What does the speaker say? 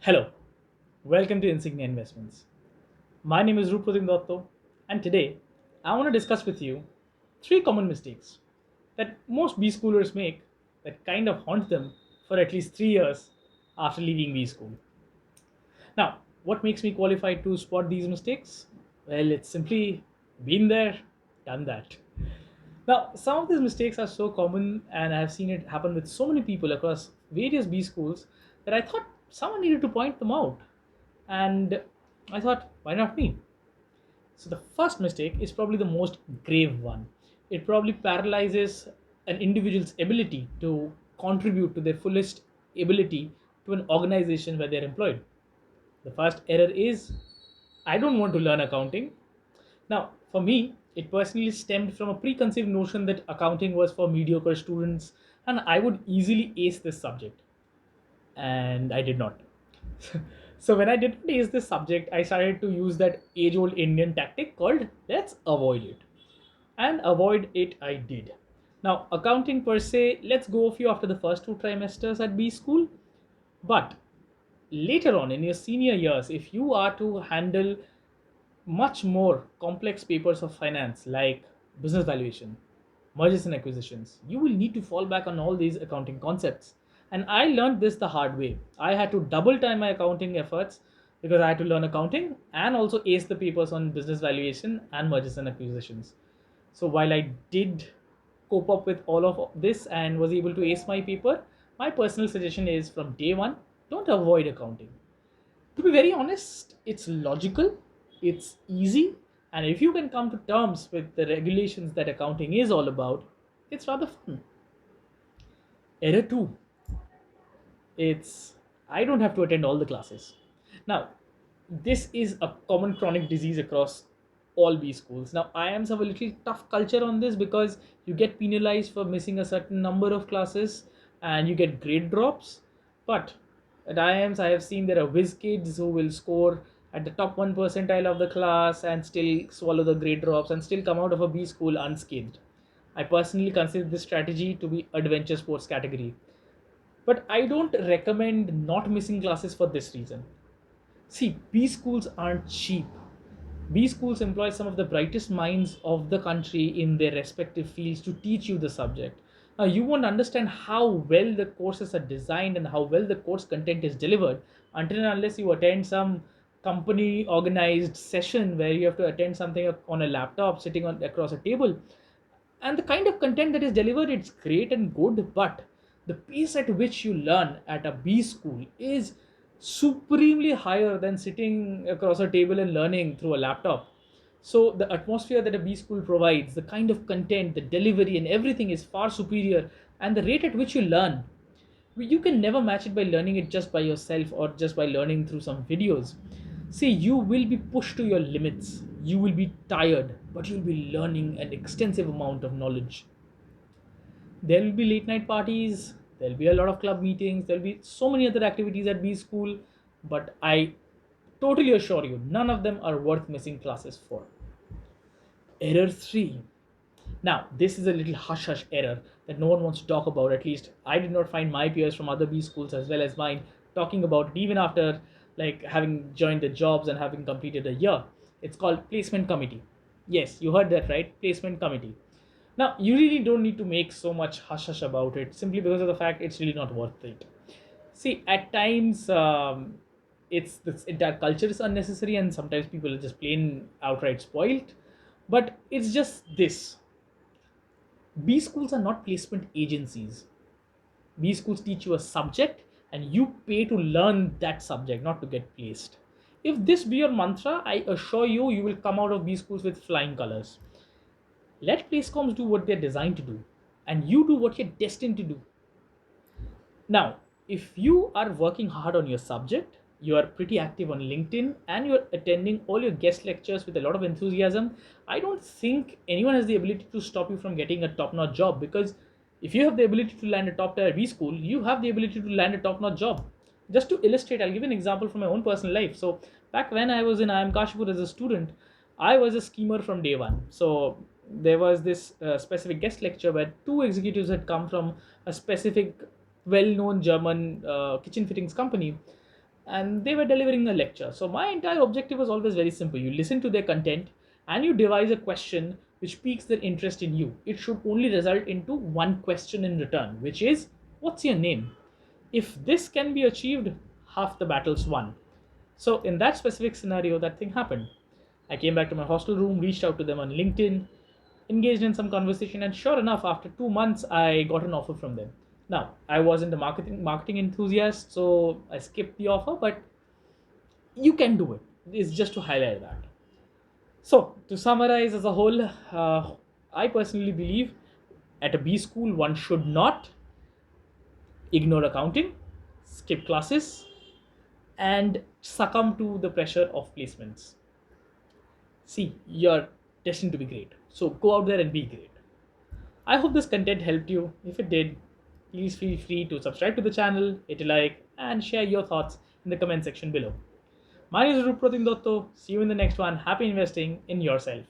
Hello, welcome to Insignia Investments. My name is Rupratim Dotto, and today I want to discuss with you three common mistakes that most B schoolers make that kind of haunt them for at least 3 years after leaving B school. Now, what makes me qualified to spot these mistakes? Well, it's simply been there, done that. Now, some of these mistakes are so common, and I have seen it happen with so many people across various B schools that I thought someone needed to point them out. And I thought, why not me? So, the first mistake is probably the most grave one. It probably paralyzes an individual's ability to contribute to their fullest ability to an organization where they're employed. The first error is I don't want to learn accounting. Now, for me, it personally stemmed from a preconceived notion that accounting was for mediocre students and I would easily ace this subject. And I did not. So, when I didn't ace this subject, I started to use that age old Indian tactic called let's avoid it. And avoid it, I did. Now, accounting per se, let's go off you after the first two trimesters at B school. But later on in your senior years, if you are to handle much more complex papers of finance like business valuation, mergers and acquisitions, you will need to fall back on all these accounting concepts. And I learned this the hard way. I had to double time my accounting efforts because I had to learn accounting and also ace the papers on business valuation and mergers and acquisitions. So while I did cope up with all of this and was able to ace my paper, my personal suggestion is from day one, don't avoid accounting. To be very honest, it's logical, it's easy, and if you can come to terms with the regulations that accounting is all about, it's rather fun. Error 2, it's I don't have to attend all the classes. Now, this is a common chronic disease across all B schools. Now, I am some a little tough culture on this because you get penalized for missing a certain number of classes and you get grade drops. But at IIMs, I have seen there are whiz kids who will score at the top 1 percentile of the class and still swallow the grade drops and still come out of a B school unscathed. I personally consider this strategy to be adventure sports category. But I don't recommend not missing classes for this reason. See, B schools aren't cheap. B schools employ some of the brightest minds of the country in their respective fields to teach you the subject. Now, you won't understand how well the courses are designed and how well the course content is delivered until and unless you attend some company organized session where you have to attend something on a laptop sitting on across a table. And the kind of content that is delivered, it's great and good, but the pace at which you learn at a B school is supremely higher than sitting across a table and learning through a laptop. So the atmosphere that a B school provides, the kind of content, the delivery and everything is far superior, and the rate at which you learn, you can never match it by learning it just by yourself or just by learning through some videos. See, you will be pushed to your limits, you will be tired, but you'll be learning an extensive amount of knowledge. There will be late night parties, there'll be a lot of club meetings, there'll be so many other activities at B school, but I totally assure you none of them are worth missing classes for. Error 3. Now, this is a little hush hush error that no one wants to talk about. At least I did not find my peers from other B schools as well as mine talking about it even after like having joined the jobs and having completed a year. It's called placement committee. Yes, you heard that right, placement committee. Now, you really don't need to make so much hush hush about it simply because of the fact it's really not worth it. See, at times, it's this entire culture is unnecessary, and sometimes people are just plain outright spoiled. But it's just this: B schools are not placement agencies. B schools teach you a subject, and you pay to learn that subject, not to get placed. If this be your mantra, I assure you, you will come out of B schools with flying colors. Let placecoms do what they're designed to do, and you do what you're destined to do. Now, if you are working hard on your subject, you are pretty active on LinkedIn, and you're attending all your guest lectures with a lot of enthusiasm, I don't think anyone has the ability to stop you from getting a top notch job because if you have the ability to land a top tier B school, you have the ability to land a top notch job. Just to illustrate, I'll give an example from my own personal life. So, back when I was in IIM Kashipur as a student, I was a schemer from day one. So, there was this specific guest lecture where two executives had come from a specific well-known German kitchen fittings company, and they were delivering a lecture. So my entire objective was always very simple. You listen to their content and you devise a question which piques their interest in you. It should only result into one question in return, which is, what's your name? If this can be achieved, half the battle's won. So in that specific scenario, that thing happened. I came back to my hostel room, reached out to them on LinkedIn, engaged in some conversation, and sure enough, after 2 months, I got an offer from them. Now, I wasn't a marketing enthusiast, so I skipped the offer, but you can do it. It's just to highlight that. So, to summarize as a whole, I personally believe at a B school, one should not ignore accounting, skip classes, and succumb to the pressure of placements. See, you're destined to be great. So, go out there and be great. I hope this content helped you. If it did, please feel free to subscribe to the channel, hit a like, and share your thoughts in the comment section below. My name is Rupratim Dotto. See you in the next one. Happy investing in yourself.